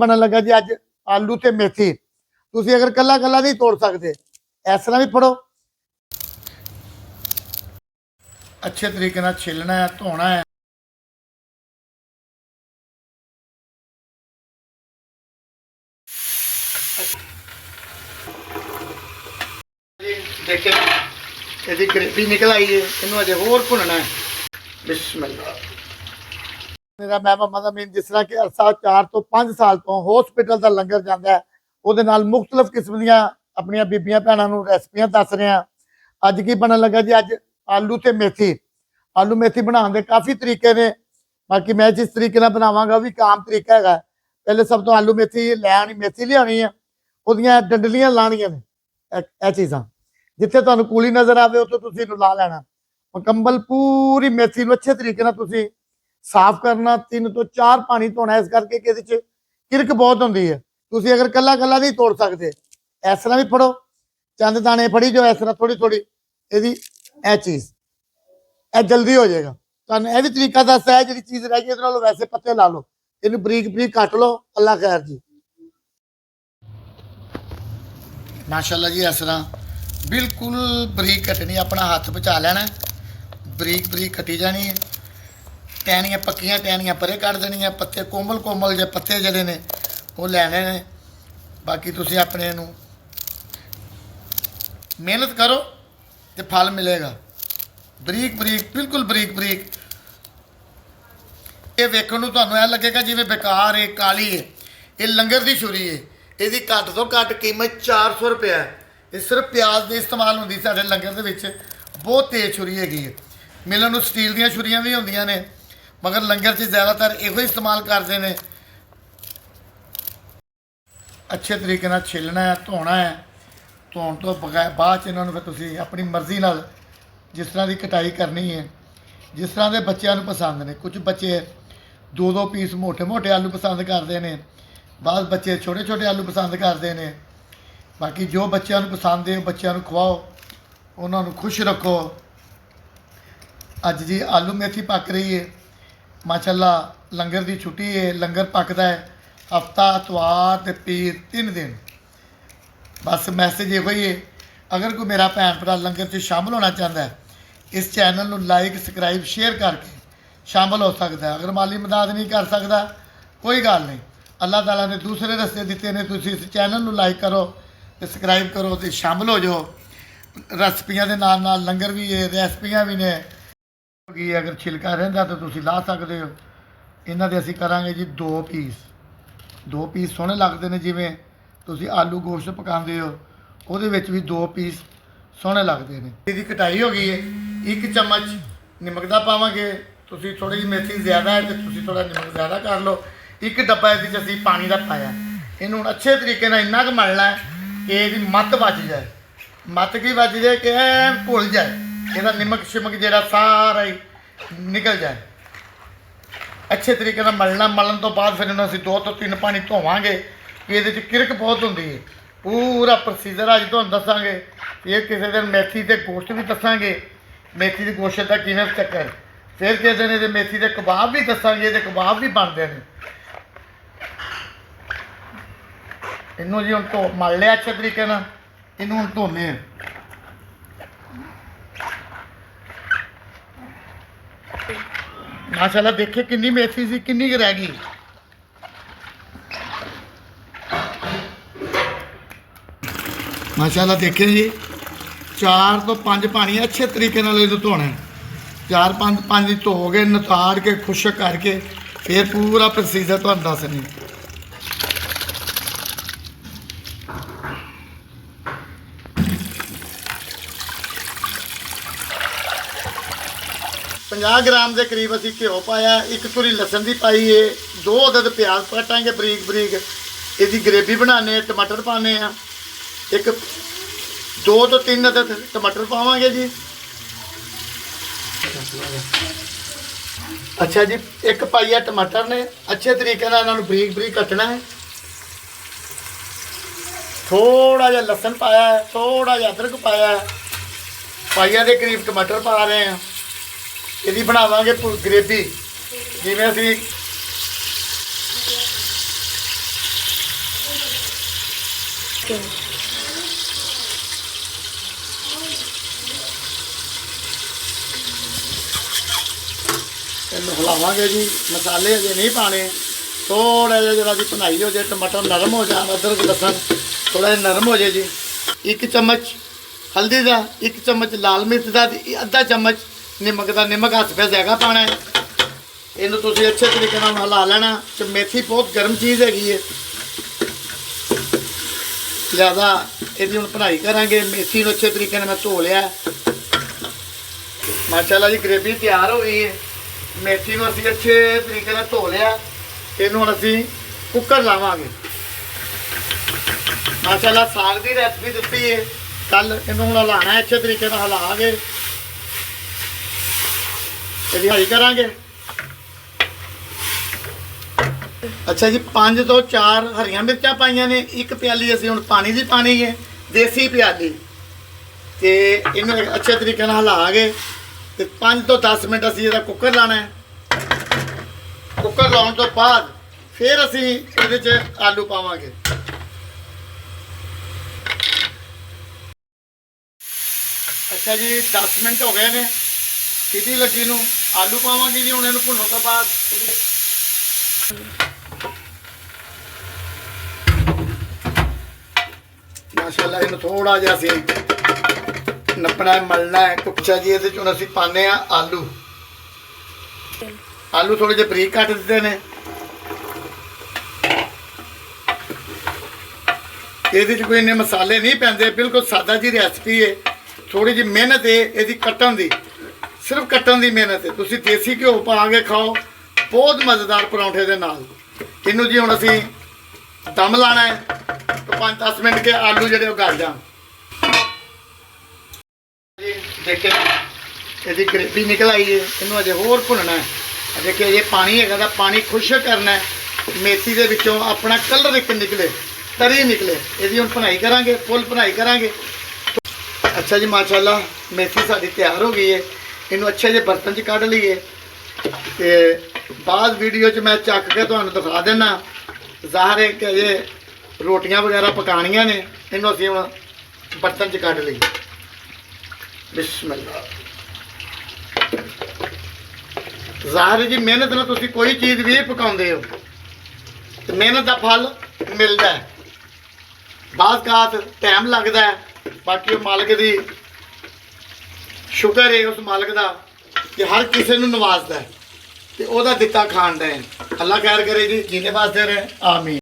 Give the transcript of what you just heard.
बनन लगा जी अज आलू ते मेथी। तुसी अगर कला कला नहीं तोड़ सकते इस तरह भी फड़ो, अच्छे तरीके नाल छिलना है, धोना है। देखिए इसकी ग्रेवी निकल आई है, इनू अजे होर भुनना है। बिस्मिल्लाह। मेरा मैं मीन जिस तरह कि अरसा 4 ਤੋਂ 5 साल तो हॉस्पिटल का लंगर जाता है, वो मुख्तलिफ किस्म दी अपन बीबियां भैनों को रेसिपियां दस रहे हैं। अज की बनन लगा जी अज आलू ते मेथी। आलू मेथी बनाने के काफ़ी तरीके ने, बाकी मैं जिस तरीके बनावांगा भी एक आम तरीका है। पहले सब तो आलू मेथी लै आनी, मेथी लियानी है, ਉਹਦੀਆਂ डंडलियां लानियां ने, ਇਹ चीज़ां जिथे तुहानूं कूली नज़र आवे उत्थे तुसीं इहनूं ला लेना। मुकम्मल पूरी मेथी नूं अच्छे तरीके नाल तुसीं साफ करना, 3 ਤੋਂ 4 पानी धोना, इस करके कि इहदे च किरक बहुत हुंदी है। तुसीं अगर कला कला नहीं तोड़ सकते इस तरह भी फड़ो, चंद दाने फड़ी जो इस तरह थोड़ी थोड़ी इहदी ਇਹ चीज़ ਇਹ जल्दी हो जाएगा। तुहानूं ਇਹ भी तरीका दसदा है, जिहड़ी चीज़ रह गई इहदे नालों वैसे पत्ते ला लो, इहनूं बरीक बरीक कट लो। अल्लाह खैर जी। माशाअल्लाह जी इस तरह बिल्कुल बरीक कटनी, अपना हाथ बचा लेना, बरीक बरीक कटी जानी है। टहनियाँ पक्कियां टहनियाँ परे कट देनियां, पत्ते कोमल कोमल जे पत्ते जिहड़े ने वो लैने ने। बाकी तुसीं अपने नूं मेहनत करो तो फल मिलेगा। बरीक बरीक बिल्कुल बरीक बरीक। ये वेखण नूं तुहानूं ऐ लगेगा जिवें बेकार है, काली है, ये लंगर की छुरी है। ਇਹਦੀ घट तो घट कीमत 400 रुपया है। ये सिर्फ प्याज के इस्तेमाल होंगी साडे लंगर दे विच। बहुत तेज़ छुरी हैगी है। मिलन नूं स्टील दीयां छुरियां भी होंदियां ने, मगर लंगर च ज़्यादातर इहो इस्तेमाल करते हैं। अच्छे तरीके नाल छिलना है, धोना है। धोण तो बगैर बाद इन्हां नूं फिर तुसीं अपनी मर्जी नाल जिस तरह की कटाई करनी है, जिस तरह के बच्चों नूं पसंद ने। कुछ बच्चे 2-2 पीस मोटे मोटे आलू पसंद करते हैं, बाद बच्चे छोटे छोटे आलू पसंद करते हैं। बाकी जो बच्चों को पसंद है बच्चों को खवाओ, उन्होंने खुश रखो। अज जी आलू मेथी पक रही है माशाअल्लाह। लंगर की छुट्टी है, लंगर पकता है हफ्ता इतवार ते पीर 3 दिन। बस मैसेज यो ही है, अगर कोई मेरा भैन भरा लंगर से शामिल होना चाहता है, इस चैनल को लाइक सबसक्राइब शेयर करके शामिल हो सकता है। अगर माली मदद नहीं कर सकता कोई गल नहीं, अल्लाह ताला ने दूसरे रस्ते दिते ने। तुसीं इस चैनल को लाइक करो तो सबसक्राइब करो तो शामिल हो जाओ। रेसिपियां के नाल नाल लंगर भी है, रेसिपियां भी ने। कि अगर छिलका रहिंदा तो तुसीं ला सकते हो। इन्हां दे असीं करांगे जी 2 पीस सोहणे लगदे ने। जिवें तुसीं आलू गोश्त पकांदे हो ਉਹਦੇ ਵਿੱਚ भी 2 पीस सोहणे लगदे ने। इसकी कटाई हो गई है। 1 चम्मच नमक का पावांगे, तुसीं थोड़ी जी मेथी ज़्यादा है तो तुसीं थोड़ा नमक ज़्यादा कर लो। 1 डब्बा इहदे च असीं पानी का पाया। इनू अच्छे तरीके नाल इन्ना क मलना है कि इसकी मत बच जाए। मत की बच जाए कि घुल जाए, इसका नमक शिमक जिहड़ा सारा ही निकल जाए। अच्छे तरीके नाल मलना। मलन तो बाद फिर इन्हूं असीं 2 ਤੋਂ 3 पानी धोवांगे कि इहदे च किरक बहुत हुंदी है। पूरा प्रोसीजर अज तुहानूं दसांगे। ये किसी दिन मेथी के गोश्त भी दसांगे, मेथी के गोश्त का किवें चक्कर। फिर किसी दिन ये मेथी के कबाब भी दसांगे, ये कबाब भी बनते हैं। इनू जी हम धो मल लिया अच्छे तरीके नाल। इनू हम धोने माशाअल्लाह। देखिए कितनी मेथी सी, कितनी रह गई। माशाअल्लाह देखें जी 4 ਤੋਂ 5 पानी अच्छे तरीके नाल इहनूं धोना है। 4-5 पानी धो के नताड़ के खुशक करके फिर पूरा प्रोसीजर तुहानूं दसनी। ग्राम के करीब असी घ्यो पाया, 1 तुरी लसन की पाई है, 2 अदद प्याज कटांगे बरीक बरीक। इसकी ग्रेवी बनाने, टमाटर पाने, 2 ਤੋਂ 3 अदद टमाटर पावांगे जी। अच्छा जी 1 पाइया टमाटर ने अच्छे तरीके नाल इन्हां नूं बरीक बरीक कटना है। थोड़ा जिहा लसन पाया है, थोड़ा जिहा अदरक पाया है, पाइया के करीब टमाटर पा रहे हैं। इसकी बनावांगे ग्रेवी। जिवें असीं ਇਹਨੂੰ ਹਿਲਾਵਾਂਗੇ ਜੀ। ਮਸਾਲੇ ਅਜੇ ਨਹੀਂ ਪਾਣੇ, ਥੋੜਾ ਜਿਹਾ ਜਿਹੜਾ ਦੀ ਭੁਨਾਈ ਹੋ ਜਾਏ, ਟਮਾਟਰ ਨਰਮ ਹੋ ਜਾਣ, ਅਦਰਕ ਲਸਣ ਥੋੜਾ ਜਿਹਾ ਨਰਮ ਹੋ ਜਾਏ ਜੀ। 1 ਚਮਚ ਹਲਦੀ ਦਾ, 1 ਚਮਚ ਲਾਲ ਮਿਰਚ ਦਾ ਤੇ ਅੱਧਾ ਚਮਚ ਨਮਕ ਦਾ। ਨਮਕ ਹੱਥ ਪੈ ਜਾਏਗਾ ਪਾਣਾ ਹੈ। ਇਹਨੂੰ ਤੁਸੀਂ ਅੱਛੇ ਤਰੀਕੇ ਨਾਲ ਹਿਲਾ ਲੈਣਾ। ਤੇ ਮੇਥੀ ਬਹੁਤ ਗਰਮ ਚੀਜ਼ ਹੈਗੀ ਹੈ, ਜ਼ਿਆਦਾ ਇਹਦੀ ਹੁਣ ਭੁਨਾਈ ਕਰਾਂਗੇ। ਮੇਥੀ ਨੂੰ ਅੱਛੇ ਤਰੀਕੇ ਨਾਲ ਮੈਂ ਧੋ ਲਿਆ। ਮਾਸ਼ਾਅੱਲਾ ਜੀ ਗ੍ਰੇਵੀ ਤਿਆਰ ਹੋ ਗਈ ਹੈ। ਮੇਥੀ ਨੂੰ ਅਸੀਂ ਅੱਛੇ ਤਰੀਕੇ ਨਾਲ ਧੋ ਲਿਆ। ਇਹਨੂੰ ਹੁਣ ਅਸੀਂ ਕੁੱਕਰ ਲਾਵਾਂਗੇ। ਮਾਸ਼ਾਅੱਲਾ ਸਾਗ ਦੀ ਰੈਸਪੀ ਦਿੱਤੀ ਹੈ ਕੱਲ। ਇਹਨੂੰ ਹੁਣ ਹਿਲਾਉਣਾ ਅੱਛੇ ਤਰੀਕੇ ਨਾਲ, ਹਿਲਾ ਕੇ ਇਹਦੀ ਹਰੀ ਕਰਾਂਗੇ। ਅੱਛਾ ਜੀ 5 ਤੋਂ 4 ਹਰੀਆਂ ਮਿਰਚਾਂ ਪਾਈਆਂ ਨੇ। 1 ਪਿਆਲੀ ਅਸੀਂ ਹੁਣ ਪਾਣੀ ਦੀ ਪਾਣੀ ਹੈ, ਦੇਸੀ ਪਿਆਲੀ। ਤੇ ਇਹਨੂੰ ਅੱਛੇ ਤਰੀਕੇ ਨਾਲ ਹਿਲਾ ਕੇ ਤੇ 5 ਤੋਂ 10 ਮਿੰਟ ਅਸੀਂ ਇਹਦਾ ਕੁੱਕਰ ਲਾਣਾ ਹੈ। ਕੁੱਕਰ ਲਾਉਣ ਤੋਂ ਬਾਅਦ ਫਿਰ ਅਸੀਂ ਇਹਦੇ 'ਚ ਆਲੂ ਪਾਵਾਂਗੇ। ਅੱਛਾ ਜੀ 10 ਮਿੰਟ ਹੋ ਗਏ ਨੇ ਸੀਟੀ ਲੱਗੀ ਨੂੰ। ਆਲੂ ਪਾਵਾਂਗੇ ਜੀ ਹੁਣ ਇਹਨੂੰ ਭੁੰਨਣ ਤੋਂ ਬਾਅਦ। ਮਾਸ਼ਾਅੱਲਾ ਇਹਨੂੰ ਥੋੜਾ ਜਿਹਾ ਅਸੀਂ ਨੱਪਣਾ ਹੈ, ਮਲਣਾ ਹੈ। ਅੱਛਾ ਜੀ ਇਹਦੇ 'ਚ ਹੁਣ ਅਸੀਂ ਪਾਉਂਦੇ ਆ ਆਲੂ। ਆਲੂ ਥੋੜੇ ਜਿਹੇ ਬਰੀਕ ਕੱਟ ਦਿੱਤੇ ਨੇ। ਇਹਦੇ 'ਚ ਕੋਈ ਇੰਨੇ ਮਸਾਲੇ ਨਹੀਂ ਪੈਂਦੇ, ਬਿਲਕੁਲ ਸਾਦਾ ਜੀ ਰੈਸਪੀ ਹੈ। ਥੋੜੀ ਜਿਹੀ ਮਿਹਨਤ ਹੈ ਇਹਦੀ ਕੱਟਣ ਦੀ, ਸਿਰਫ ਕੱਟਣ ਦੀ ਮਿਹਨਤ ਹੈ। ਤੁਸੀਂ ਦੇਸੀ ਘਿਓ ਪਾ ਕੇ ਖਾਓ, ਬਹੁਤ ਮਜ਼ੇਦਾਰ ਪਰੌਂਠੇ ਦੇ ਨਾਲ। ਇਹਨੂੰ ਜੀ ਹੁਣ ਅਸੀਂ ਦਮ ਲਾਣਾ ਹੈ। 5-10 ਮਿੰਟ ਕੇ ਆਲੂ ਜਿਹੜੇ ਉਹ ਗਲ ਜਾਣ ਜੀ। ਦੇਖੇ ਇਹਦੀ ਗ੍ਰੇਵੀ ਨਿਕਲ ਆਈ ਹੈ। ਇਹਨੂੰ ਅਜੇ ਹੋਰ ਭੁੰਨਣਾ ਹੈ। ਦੇਖਿਓ ਇਹ ਪਾਣੀ ਹੈਗਾ ਤਾਂ ਪਾਣੀ ਖੁਸ਼ਕ ਕਰਨਾ ਹੈ। ਮੇਥੀ ਦੇ ਵਿੱਚੋਂ ਆਪਣਾ ਕਲਰ ਇੱਕ ਨਿਕਲੇ, ਤਰੀ ਨਿਕਲੇ। ਇਹਦੀ ਹੁਣ ਭੁਨਾਈ ਕਰਾਂਗੇ, ਫੁੱਲ ਭੁਨਾਈ ਕਰਾਂਗੇ। ਅੱਛਾ ਜੀ ਮਾਸ਼ਾਅੱਲਾ ਮੇਥੀ ਸਾਡੀ ਤਿਆਰ ਹੋ ਗਈ ਹੈ। ਇਹਨੂੰ ਅੱਛੇ ਜਿਹੇ ਬਰਤਨ 'ਚ ਕੱਢ ਲਈਏ ਤੇ ਬਾਅਦ ਵੀਡੀਓ 'ਚ ਮੈਂ ਚੱਕ ਕੇ ਤੁਹਾਨੂੰ ਦਿਖਾ ਦੇਣਾ। ਜ਼ਾਹਰ ਹੈ ਕਿ ਇਹ ਰੋਟੀਆਂ ਵਗੈਰਾ ਪਕਾਉਣੀਆਂ ਨੇ। ਇਹਨੂੰ ਅਸੀਂ ਹੁਣ ਬਰਤਨ 'ਚ ਕੱਢ ਲਈਏ। ਬਿਸਮਿਲ੍ਲਾ। ਜ਼ਾਹਰ ਜੀ ਮਿਹਨਤ ਨਾਲ ਤੁਸੀਂ ਕੋਈ ਚੀਜ਼ ਵੀ ਪਕਾਉਂਦੇ ਹੋ ਤੇ ਮਿਹਨਤ ਦਾ ਫਲ ਮਿਲਦਾ ਹੈ। ਬਾਅਦ ਕਾਤ ਟਾਈਮ ਲੱਗਦਾ ਹੈ, ਬਾਕੀ ਉਹ ਮਾਲਕ ਦੀ ਸ਼ੁਕਰ ਹੈ, ਉਸ ਮਾਲਕ ਦਾ ਕਿ ਹਰ ਕਿਸੇ ਨੂੰ ਨਵਾਜ਼ਦਾ ਹੈ ਤੇ ਉਹਦਾ ਦਿੱਤਾ ਖਾਣ ਦਾ ਹੈ। ਅੱਲਾ ਖੈਰ ਕਰੇ ਜੀ, ਜੀਨੇ ਵਾਸਤੇ ਰਹੇ। ਆਮੀਨ।